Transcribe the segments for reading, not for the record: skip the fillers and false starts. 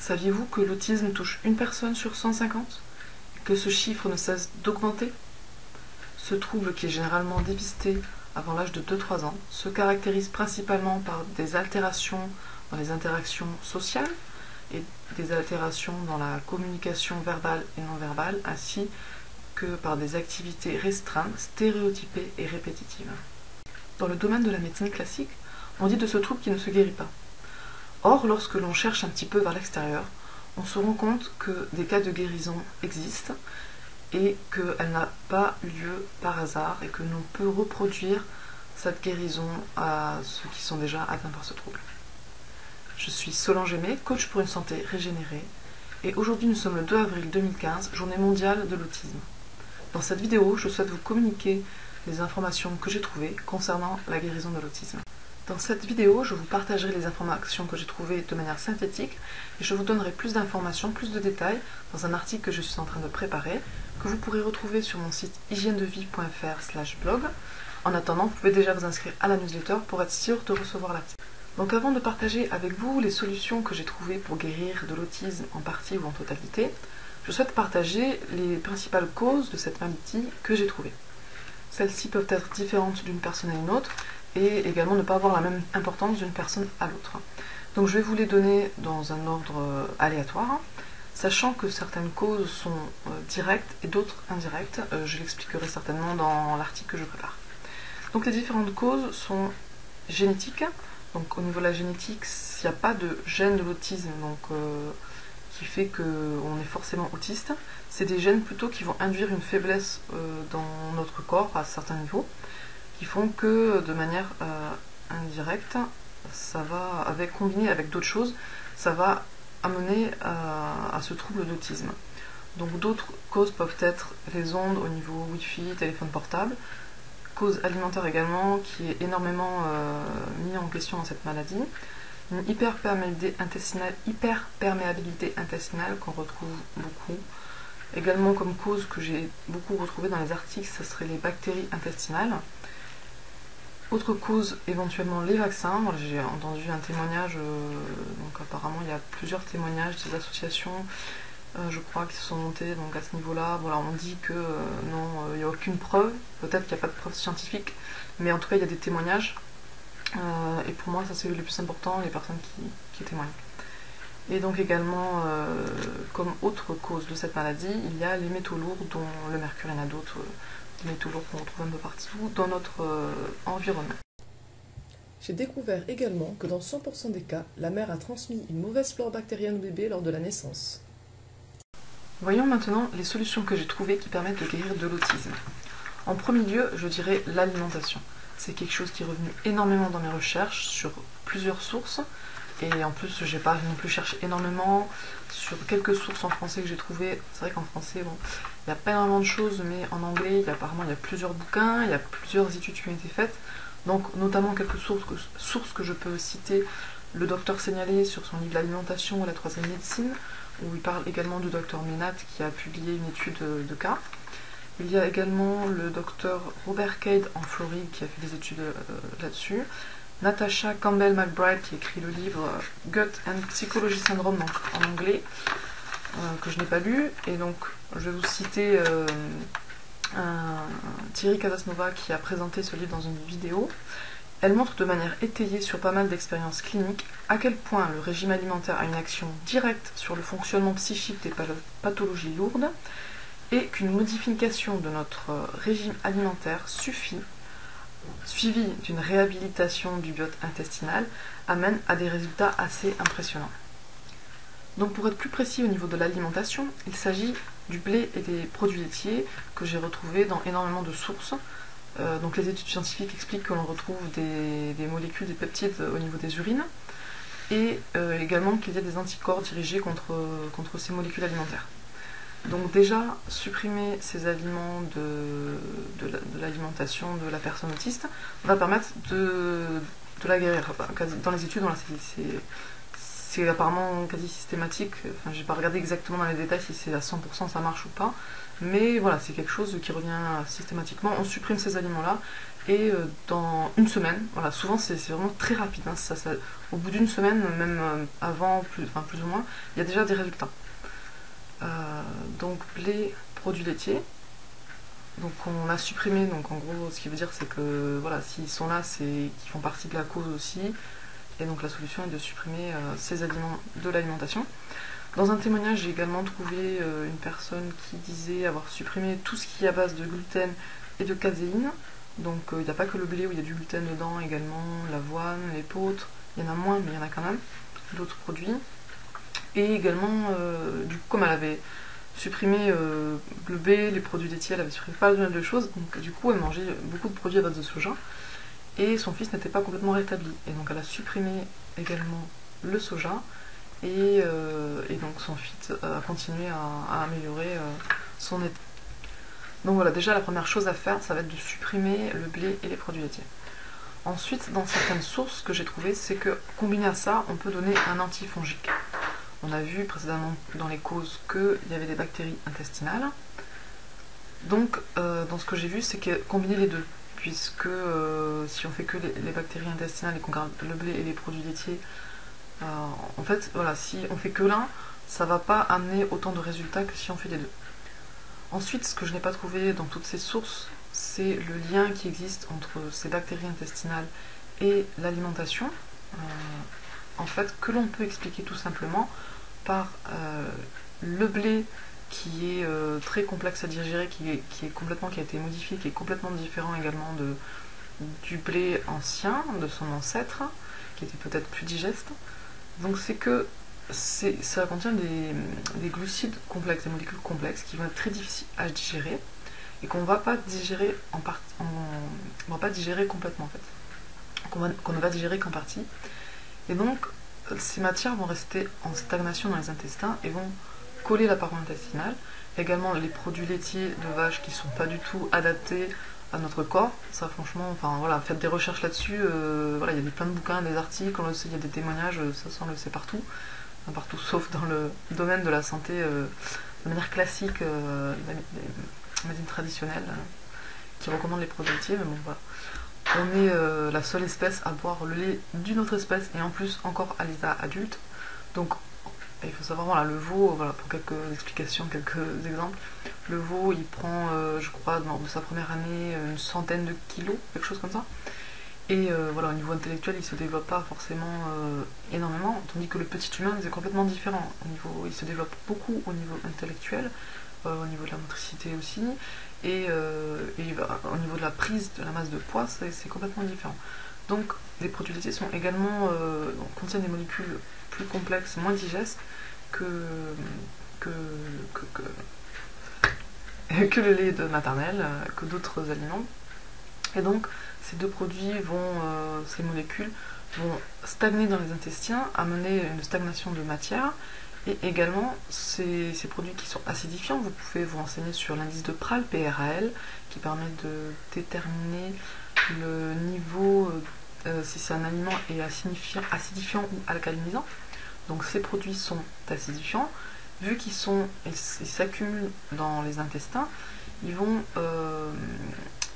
Saviez-vous que l'autisme touche une personne sur 150 et que ce chiffre ne cesse d'augmenter? Ce trouble, qui est généralement dépisté avant l'âge de 2-3 ans, se caractérise principalement par des altérations dans les interactions sociales et des altérations dans la communication verbale et non verbale, ainsi que par des activités restreintes, stéréotypées et répétitives. Dans le domaine de la médecine classique, on dit de ce trouble qu'il ne se guérit pas. Or, lorsque l'on cherche un petit peu vers l'extérieur, on se rend compte que des cas de guérison existent et qu'elle n'a pas lieu par hasard et que l'on peut reproduire cette guérison à ceux qui sont déjà atteints par ce trouble. Je suis Solange Aimé, coach pour une santé régénérée, et aujourd'hui nous sommes le 2 avril 2015, journée mondiale de l'autisme. Dans cette vidéo, je souhaite vous communiquer les informations que j'ai trouvées concernant la guérison de l'autisme. Dans cette vidéo, je vous partagerai les informations que j'ai trouvées de manière synthétique et je vous donnerai plus d'informations, plus de détails dans un article que je suis en train de préparer, que vous pourrez retrouver sur mon site hygienedevie.fr/blog. En attendant, vous pouvez déjà vous inscrire à la newsletter pour être sûr de recevoir l'article. Donc avant de partager avec vous les solutions que j'ai trouvées pour guérir de l'autisme en partie ou en totalité, je souhaite partager les principales causes de cette maladie que j'ai trouvées. Celles-ci peuvent être différentes d'une personne à une autre et également ne pas avoir la même importance d'une personne à l'autre. Donc je vais vous les donner dans un ordre aléatoire, sachant que certaines causes sont directes et d'autres indirectes. Je l'expliquerai certainement dans l'article que je prépare. Donc les différentes causes sont génétiques. Donc au niveau de la génétique, il n'y a pas de gène de l'autisme qui fait qu'on est forcément autiste. C'est des gènes plutôt qui vont induire une faiblesse dans notre corps à certains niveaux, qui font que de manière indirecte, ça va, combiné avec d'autres choses, ça va amener à ce trouble d'autisme. Donc d'autres causes peuvent être les ondes au niveau Wi-Fi, téléphone portable, cause alimentaire également, qui est énormément mis en question dans cette maladie, une hyperperméabilité intestinale qu'on retrouve beaucoup. Également comme cause que j'ai beaucoup retrouvée dans les articles, ce serait les bactéries intestinales. Autre cause, éventuellement les vaccins. Voilà, j'ai entendu un témoignage, donc apparemment il y a plusieurs témoignages des associations, je crois, qui se sont montées donc à ce niveau-là. Voilà, on dit que non, il n'y a aucune preuve, peut-être qu'il n'y a pas de preuve scientifique, mais en tout cas il y a des témoignages, et pour moi ça c'est le plus important, les personnes qui témoignent. Et donc également, comme autre cause de cette maladie, il y a les métaux lourds, dont le mercure, il y en a d'autres, des métaux lourds qu'on retrouve un peu partout dans notre environnement. J'ai découvert également que dans 100% des cas, la mère a transmis une mauvaise flore bactérienne au bébé lors de la naissance. Voyons maintenant les solutions que j'ai trouvées qui permettent de guérir de l'autisme. En premier lieu, je dirais l'alimentation. C'est quelque chose qui est revenu énormément dans mes recherches sur plusieurs sources. Et en plus, j'ai pas non plus cherché énormément sur quelques sources en français que j'ai trouvées. C'est vrai qu'en français, bon, il n'y a pas énormément de choses, mais en anglais, apparemment, il y a plusieurs bouquins, il y a plusieurs études qui ont été faites. Donc, notamment quelques sources que je peux citer. Le docteur Seignalé sur son livre L'alimentation et la troisième médecine, où il parle également du docteur Ménat qui a publié une étude de cas. Il y a également le docteur Robert Cade en Floride qui a fait des études là-dessus. Natasha Campbell McBride qui écrit le livre Gut and Psychology Syndrome donc en anglais, que je n'ai pas lu, et donc je vais vous citer Thierry Casasnova qui a présenté ce livre dans une vidéo. Elle montre de manière étayée sur pas mal d'expériences cliniques à quel point le régime alimentaire a une action directe sur le fonctionnement psychique des pathologies lourdes et qu'une modification de notre régime alimentaire suivi d'une réhabilitation du biote intestinal, amène à des résultats assez impressionnants. Donc pour être plus précis au niveau de l'alimentation, il s'agit du blé et des produits laitiers que j'ai retrouvés dans énormément de sources. Donc les études scientifiques expliquent que l'on retrouve des molécules, des peptides au niveau des urines, et également qu'il y a des anticorps dirigés contre ces molécules alimentaires. Donc déjà, supprimer ces aliments de l'alimentation de la personne autiste va permettre de la guérir. Dans les études, c'est apparemment quasi systématique. Enfin, j'ai pas regardé exactement dans les détails si c'est à 100% ça marche ou pas. Mais voilà, c'est quelque chose qui revient systématiquement. On supprime ces aliments-là et dans une semaine, voilà, souvent c'est vraiment très rapide, hein, au bout d'une semaine, même avant, plus ou moins, il y a déjà des résultats. Donc les produits laitiers, donc on a supprimé, donc en gros ce qui veut dire c'est que voilà, s'ils sont là, c'est qu'ils font partie de la cause aussi, et donc la solution est de supprimer ces aliments de l'alimentation. Dans un témoignage, j'ai également trouvé une personne qui disait avoir supprimé tout ce qui est à base de gluten et de caséine. Donc il n'y a pas que le blé où il y a du gluten dedans, également l'avoine, l'épeautre, il y en a moins mais il y en a quand même, d'autres produits. Et également, du coup, comme elle avait supprimé le blé, les produits laitiers, elle avait supprimé pas mal de choses, donc du coup elle mangeait beaucoup de produits à base de soja, et son fils n'était pas complètement rétabli. Et donc elle a supprimé également le soja, et donc son fils a continué à améliorer son état. Donc voilà, déjà la première chose à faire, ça va être de supprimer le blé et les produits laitiers. Ensuite, dans certaines sources que j'ai trouvées, c'est que combiné à ça, on peut donner un antifongique. On a vu précédemment dans les causes qu'il y avait des bactéries intestinales. Donc dans ce que j'ai vu, c'est que combiner les deux, puisque si on fait que les bactéries intestinales et qu'on garde le blé et les produits laitiers, en fait, voilà, si on fait que l'un, ça va pas amener autant de résultats que si on fait les deux. Ensuite, ce que je n'ai pas trouvé dans toutes ces sources, c'est le lien qui existe entre ces bactéries intestinales et l'alimentation. En fait, que l'on peut expliquer tout simplement par le blé qui est très complexe à digérer, qui a été modifié, qui est complètement différent également du blé ancien, de son ancêtre, qui était peut-être plus digeste. Donc c'est que ça contient des glucides complexes, des molécules complexes qui vont être très difficiles à digérer et qu'on ne va pas digérer on va pas digérer complètement en fait, qu'on ne va digérer qu'en partie. Et donc ces matières vont rester en stagnation dans les intestins et vont coller la paroi intestinale. Également les produits laitiers de vache qui ne sont pas du tout adaptés à notre corps, ça franchement, enfin voilà, faites des recherches là-dessus, voilà, il y a plein de bouquins, des articles, on le sait, il y a des témoignages, ça on le sait partout, sauf dans le domaine de la santé de manière classique, la médecine traditionnelle, qui recommande les produits laitiers, mais bon voilà. On est la seule espèce à boire le lait d'une autre espèce, et en plus encore à l'état adulte, donc il faut savoir, voilà, le veau, voilà, pour quelques explications, quelques exemples, le veau il prend, je crois, lors de sa première année, une centaine de kilos, quelque chose comme ça. Et voilà, au niveau intellectuel, il se développe pas forcément énormément, tandis que le petit humain c'est complètement différent. Il se développe beaucoup au niveau intellectuel, au niveau de la motricité aussi, et au niveau de la prise de la masse de poids, c'est complètement différent. Donc les produits laitiers sont également contiennent des molécules plus complexes, moins digestes que le lait de maternelle, que d'autres aliments. Et donc ces deux produits ces molécules vont stagner dans les intestins, amener une stagnation de matière, et également ces produits qui sont acidifiants, vous pouvez vous renseigner sur l'indice de PRAL, PRAL, qui permet de déterminer le niveau, si c'est un aliment est acidifiant ou alcalinisant. Donc ces produits sont acidifiants, vu qu'ils s'accumulent dans les intestins, ils vont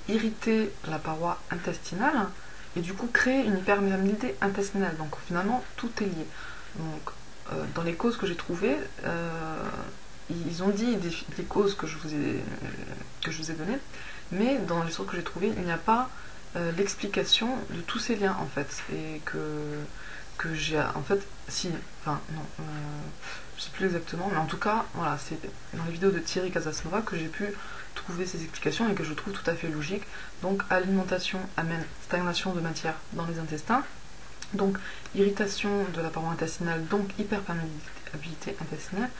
irriter la paroi intestinale et du coup créer une hyperméabilité intestinale. Donc finalement tout est lié. Donc dans les causes que j'ai trouvées, ils ont dit des causes que je vous ai données, mais dans les sources que j'ai trouvées, il n'y a pas l'explication de tous ces liens en fait, et que j'ai en fait je sais plus exactement, mais en tout cas voilà, c'est dans les vidéos de Thierry Casasnova que j'ai pu trouver ces explications et que je trouve tout à fait logique. Donc alimentation amène stagnation de matière dans les intestins, donc irritation de la paroi intestinale, donc hyperperméabilité intestinale.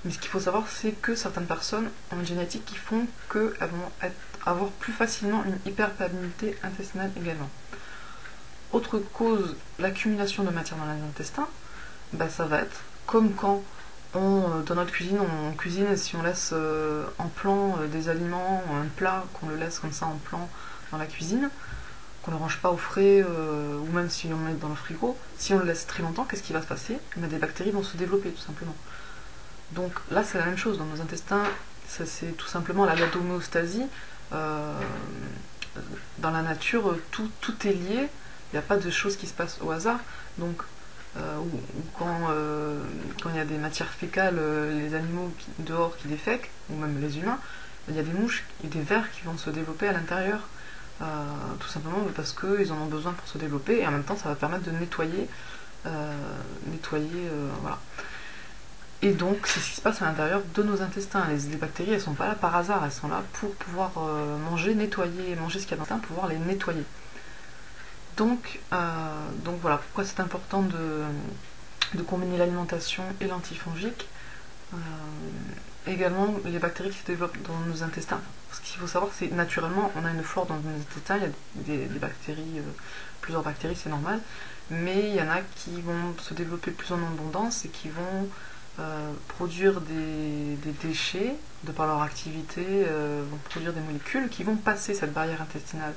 Mais ce qu'il faut savoir, c'est que certaines personnes ont une génétique qui font qu'elles vont avoir plus facilement une hyperperméabilité intestinale également. Autre cause, l'accumulation de matière dans les intestins, ça va être comme quand dans notre cuisine, on cuisine et si on laisse en plan des aliments, un plat, qu'on le laisse comme ça en plan dans la cuisine, qu'on ne le range pas au frais, ou même si on le met dans le frigo, si on le laisse très longtemps, qu'est-ce qui va se passer? Des bactéries vont se développer tout simplement. Donc là c'est la même chose, dans nos intestins, c'est tout simplement la loi d'homéostasie. dans la nature, tout est lié, il n'y a pas de choses qui se passent au hasard. Donc, ou quand il y a des matières fécales, les animaux dehors qui défèquent, ou même les humains, il y a des mouches et des vers qui vont se développer à l'intérieur, tout simplement parce qu'ils en ont besoin pour se développer, et en même temps ça va permettre de nettoyer, voilà. Et donc c'est ce qui se passe à l'intérieur de nos intestins. Les bactéries, elles sont pas là par hasard, elles sont là pour pouvoir manger ce qu'il y a dans l'intestin, pour pouvoir les nettoyer. Donc voilà pourquoi c'est important de combiner l'alimentation et l'antifongique. Également les bactéries qui se développent dans nos intestins. Ce qu'il faut savoir, c'est naturellement on a une flore dans nos intestins, il y a des bactéries, plusieurs bactéries, c'est normal, mais il y en a qui vont se développer plus en abondance et qui vont produire des déchets, de par leur activité, vont produire des molécules qui vont passer cette barrière intestinale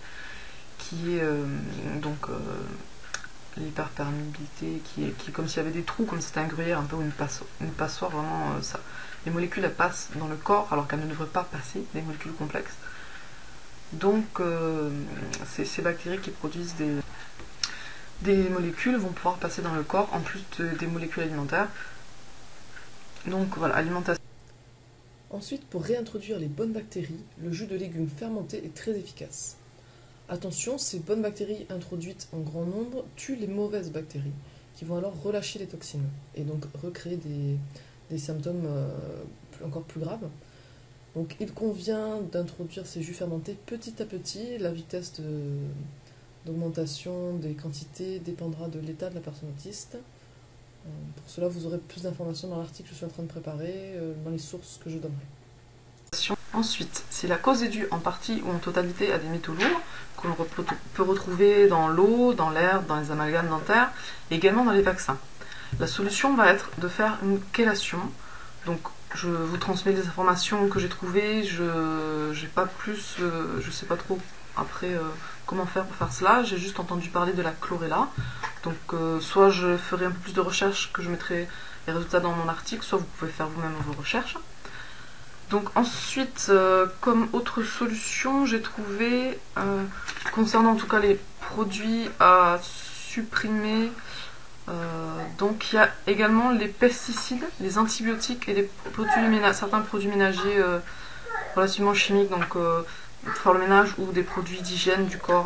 qui est l'hyperperméabilité, qui est comme s'il y avait des trous, comme si c'était un gruyère, un peu, ou une passoire, vraiment ça. Les molécules, elles passent dans le corps alors qu'elles ne devraient pas passer, des molécules complexes. Donc ces bactéries qui produisent des molécules vont pouvoir passer dans le corps en plus des molécules alimentaires. Donc voilà, alimentation. Ensuite, pour réintroduire les bonnes bactéries, le jus de légumes fermenté est très efficace. Attention, ces bonnes bactéries introduites en grand nombre tuent les mauvaises bactéries, qui vont alors relâcher les toxines, et donc recréer des symptômes encore plus graves. Donc il convient d'introduire ces jus fermentés petit à petit. La vitesse d'augmentation des quantités dépendra de l'état de la personne autiste. Pour cela, vous aurez plus d'informations dans l'article que je suis en train de préparer, dans les sources que je donnerai. Ensuite, si la cause est due en partie ou en totalité à des métaux lourds, que l'on peut retrouver dans l'eau, dans l'air, dans les amalgames dentaires, et également dans les vaccins, la solution va être de faire une chélation. Donc, je vous transmets les informations que j'ai trouvées, je sais pas trop après comment faire pour faire cela, j'ai juste entendu parler de la chlorella. Donc, soit je ferai un peu plus de recherches, que je mettrai les résultats dans mon article, soit vous pouvez faire vous-même vos recherches. Donc ensuite, comme autre solution, j'ai trouvé, concernant en tout cas les produits à supprimer, donc il y a également les pesticides, les antibiotiques et certains produits ménagers relativement chimiques, donc pour faire le ménage, ou des produits d'hygiène du corps,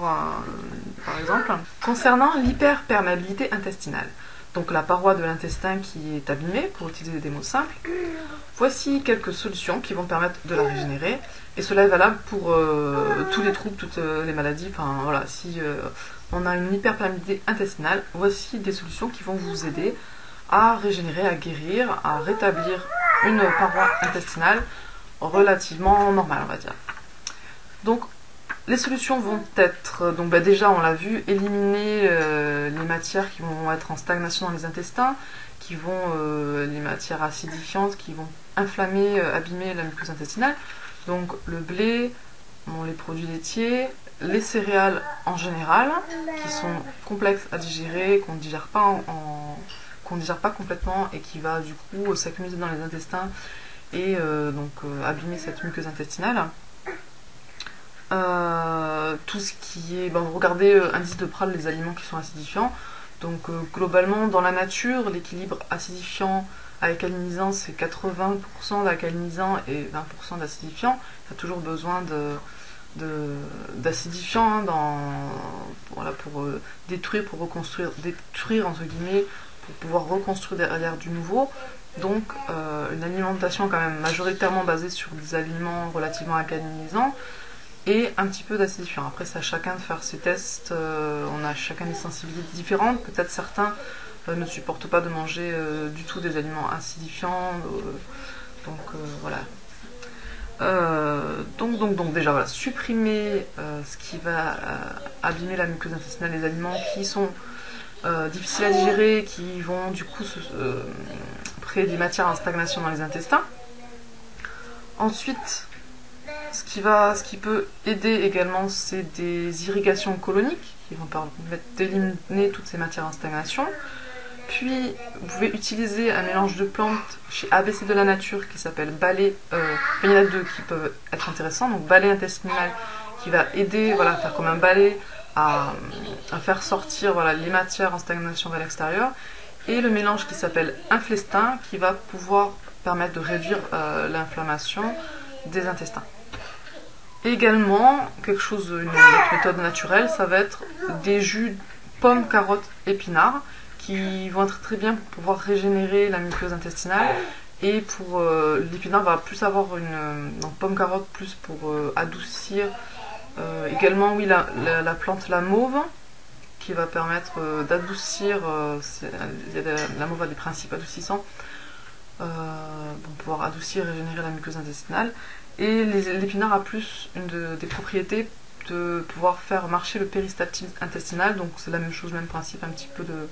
par exemple. Concernant l'hyperperméabilité intestinale, donc la paroi de l'intestin qui est abîmée, pour utiliser des mots simples, voici quelques solutions qui vont permettre de la régénérer, et cela est valable pour tous les troubles, toutes les maladies. Enfin voilà, si on a une hyperperméabilité intestinale, voici des solutions qui vont vous aider à régénérer, à guérir, à rétablir une paroi intestinale relativement normale, on va dire. Donc les solutions vont être, déjà on l'a vu, éliminer les matières qui vont être en stagnation dans les intestins, les matières acidifiantes qui vont inflammer, abîmer la muqueuse intestinale. Donc le blé, les produits laitiers, les céréales en général, qui sont complexes à digérer, qu'on ne digère pas complètement et qui va du coup s'accumuler dans les intestins et abîmer cette muqueuse intestinale. Tout ce qui est, regardez indice de Prahl, les aliments qui sont acidifiants. Donc globalement dans la nature, l'équilibre acidifiant alcalinisant, c'est 80% d'alcalinisant et 20% d'acidifiant. Il y a toujours besoin d'acidifiant pour détruire, pour reconstruire, détruire entre guillemets, pour pouvoir reconstruire derrière du nouveau. Donc une alimentation quand même majoritairement basée sur des aliments relativement alcalinisants et un petit peu d'acidifiant. Après, c'est à chacun de faire ses tests, on a chacun des sensibilités différentes, peut-être certains ne supportent pas de manger du tout des aliments acidifiants, voilà. Donc déjà, voilà, supprimer ce qui va abîmer la muqueuse intestinale, les aliments qui sont difficiles à digérer, qui vont du coup créer des matières en stagnation dans les intestins. Ensuite, ce qui peut aider également, c'est des irrigations coloniques qui vont permettre d'éliminer toutes ces matières en stagnation. Puis, vous pouvez utiliser un mélange de plantes chez ABC de la nature qui s'appelle balai. Il y en a deux qui peuvent être intéressants. Donc, balai intestinal qui va aider, voilà, à faire comme un balai, à faire sortir, voilà, les matières en stagnation vers l'extérieur. Et le mélange qui s'appelle inflestin, qui va pouvoir permettre de réduire l'inflammation des intestins. Également, une autre méthode naturelle, ça va être des jus pommes, carottes, épinards, qui vont être très bien pour pouvoir régénérer la muqueuse intestinale. Et pour l'épinard va plus avoir donc pomme, carotte, plus pour adoucir. Également, oui, la plante, la mauve, qui va permettre d'adoucir. La mauve a des principes adoucissants pour pouvoir adoucir et régénérer la muqueuse intestinale. Et l'épinard a plus des propriétés de pouvoir faire marcher le péristaltisme intestinal, donc c'est la même chose, même principe, un petit peu de...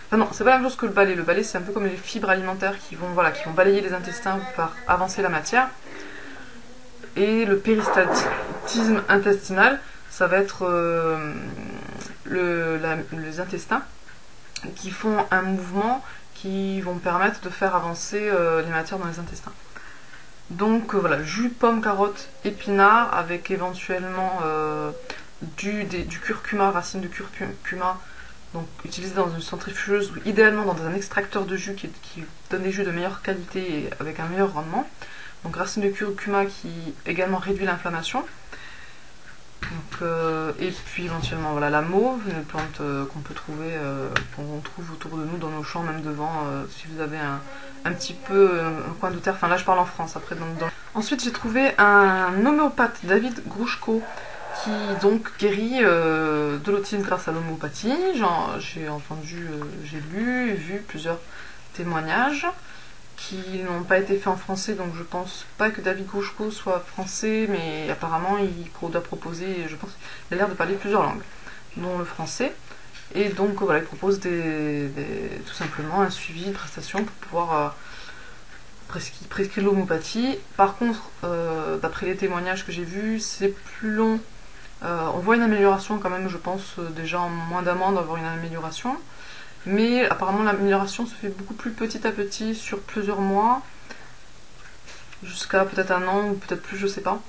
Enfin non, c'est pas la même chose que le balai. Le balai, c'est un peu comme les fibres alimentaires qui vont balayer les intestins pour faire avancer la matière. Et le péristaltisme intestinal, ça va être les intestins qui font un mouvement qui vont permettre de faire avancer les matières dans les intestins. Donc voilà, jus, pomme, carotte, épinard, avec éventuellement du curcuma, racine de curcuma, donc utilisé dans une centrifugeuse ou idéalement dans un extracteur de jus qui donne des jus de meilleure qualité et avec un meilleur rendement. Donc racine de curcuma qui également réduit l'inflammation. Et puis éventuellement voilà, la mauve, une plante qu'on peut trouver, qu'on trouve autour de nous dans nos champs, même devant, si vous avez un petit peu un coin de terre. Enfin là je parle en France après. Ensuite j'ai trouvé un homéopathe, David Grouchko, qui donc guérit de l'autisme grâce à l'homéopathie. J'ai entendu, j'ai lu et vu plusieurs témoignages qui n'ont pas été faits en français, donc je pense pas que David Grouchko soit français, mais apparemment il doit proposer, je pense qu'il a l'air de parler plusieurs langues, dont le français. Et donc voilà, il propose tout simplement un suivi, une prestation pour pouvoir prescrire l'homéopathie. Par contre, d'après les témoignages que j'ai vus, c'est plus long. On voit une amélioration quand même, je pense, déjà en moins d'un mois d'avoir une amélioration. Mais apparemment l'amélioration se fait beaucoup plus petit à petit sur plusieurs mois, jusqu'à peut-être un an ou peut-être plus, je sais pas.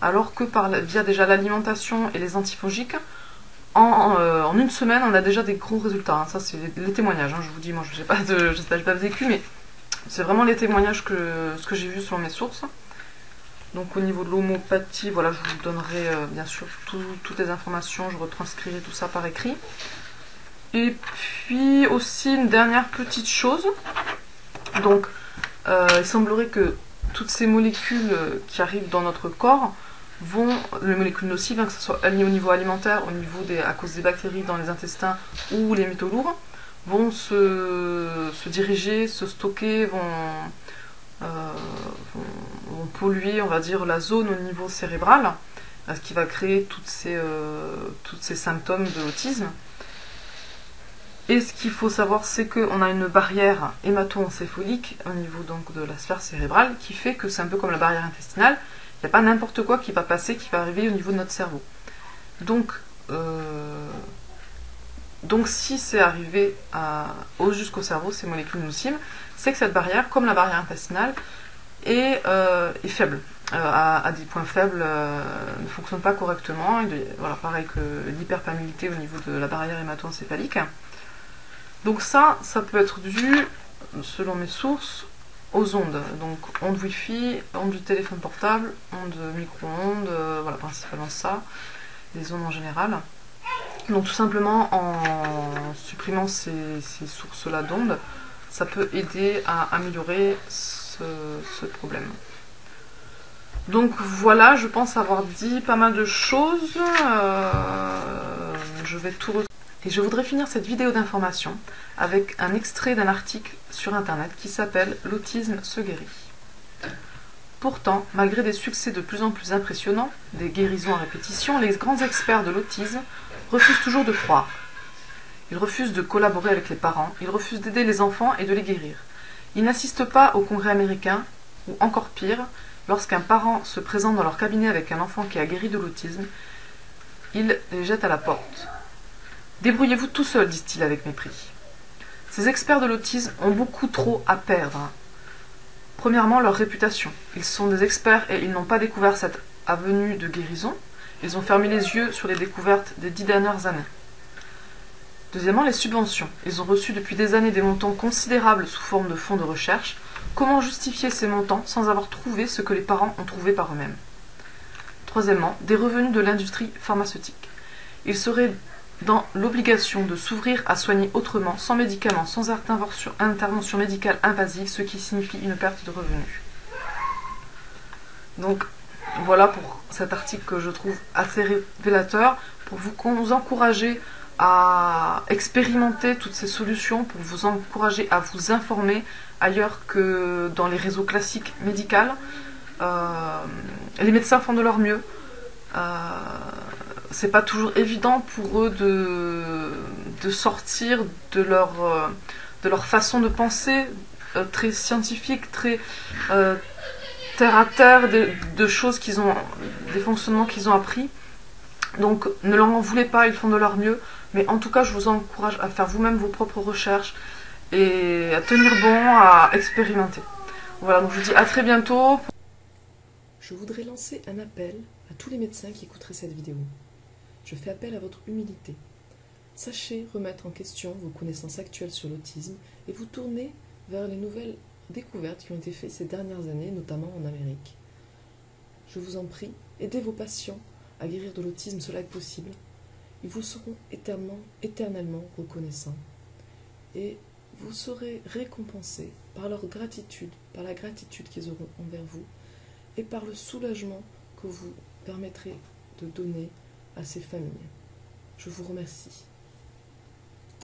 Alors que via déjà l'alimentation et les antifongiques, en une semaine on a déjà des gros résultats. Hein. Ça c'est les témoignages, hein. Je vous dis, moi je n'ai pas vécu, mais c'est vraiment les témoignages ce que j'ai vu selon mes sources. Donc au niveau de l'homéopathie, voilà, je vous donnerai bien sûr toutes les informations, je retranscrirai tout ça par écrit. Et puis aussi une dernière petite chose, donc il semblerait que toutes ces molécules qui arrivent dans notre corps les molécules nocives, hein, que ce soit au niveau alimentaire, à cause des bactéries dans les intestins ou les métaux lourds, vont se diriger, se stocker, vont polluer, on va dire, la zone au niveau cérébral, ce qui va créer tous ces symptômes de l'autisme. Et ce qu'il faut savoir, c'est qu'on a une barrière hémato-encéphalique au niveau donc de la sphère cérébrale qui fait que c'est un peu comme la barrière intestinale. Il n'y a pas n'importe quoi qui va passer, qui va arriver au niveau de notre cerveau. Donc si c'est arrivé jusqu'au cerveau, ces molécules nocives, c'est que cette barrière, comme la barrière intestinale, est faible. À des points faibles, ne fonctionne pas correctement. Voilà, pareil que l'hyperperméabilité au niveau de la barrière hémato-encéphalique. Donc ça peut être dû, selon mes sources, aux ondes. Donc ondes Wi-Fi, ondes du téléphone portable, ondes micro-ondes, voilà, principalement ça, les ondes en général. Donc tout simplement en supprimant ces sources-là d'ondes, ça peut aider à améliorer ce problème. Donc voilà, je pense avoir dit pas mal de choses. Je vais tout retrouver. Et je voudrais finir cette vidéo d'information avec un extrait d'un article sur internet qui s'appelle « L'autisme se guérit ». Pourtant, malgré des succès de plus en plus impressionnants, des guérisons à répétition, les grands experts de l'autisme refusent toujours de croire. Ils refusent de collaborer avec les parents, ils refusent d'aider les enfants et de les guérir. Ils n'assistent pas au congrès américain, ou encore pire, lorsqu'un parent se présente dans leur cabinet avec un enfant qui a guéri de l'autisme, ils les jettent à la porte. Débrouillez-vous tout seul, disent-ils avec mépris. Ces experts de l'autisme ont beaucoup trop à perdre. Premièrement, leur réputation. Ils sont des experts et ils n'ont pas découvert cette avenue de guérison. Ils ont fermé les yeux sur les découvertes des 10 dernières années. Deuxièmement, les subventions. Ils ont reçu depuis des années des montants considérables sous forme de fonds de recherche. Comment justifier ces montants sans avoir trouvé ce que les parents ont trouvé par eux-mêmes? Troisièmement, des revenus de l'industrie pharmaceutique. Ils seraient dans l'obligation de s'ouvrir à soigner autrement, sans médicaments, sans intervention médicale invasive, ce qui signifie une perte de revenus. Donc voilà pour cet article que je trouve assez révélateur, pour vous encourager à expérimenter toutes ces solutions, pour vous encourager à vous informer ailleurs que dans les réseaux classiques médicaux. Les médecins font de leur mieux. C'est pas toujours évident pour eux de sortir de leur façon de penser très scientifique, très terre à terre, de choses des fonctionnements qu'ils ont appris. Donc ne leur en voulez pas, ils font de leur mieux. Mais en tout cas, je vous encourage à faire vous-même vos propres recherches et à tenir bon, à expérimenter. Voilà, donc je vous dis à très bientôt. Je voudrais lancer un appel à tous les médecins qui écouteraient cette vidéo. Je fais appel à votre humilité. Sachez remettre en question vos connaissances actuelles sur l'autisme et vous tourner vers les nouvelles découvertes qui ont été faites ces dernières années, notamment en Amérique. Je vous en prie, aidez vos patients à guérir de l'autisme, cela est possible. Ils vous seront éternellement reconnaissants. Et vous serez récompensés par leur gratitude, par la gratitude qu'ils auront envers vous, et par le soulagement que vous permettrez de donner à ces familles. Je vous remercie.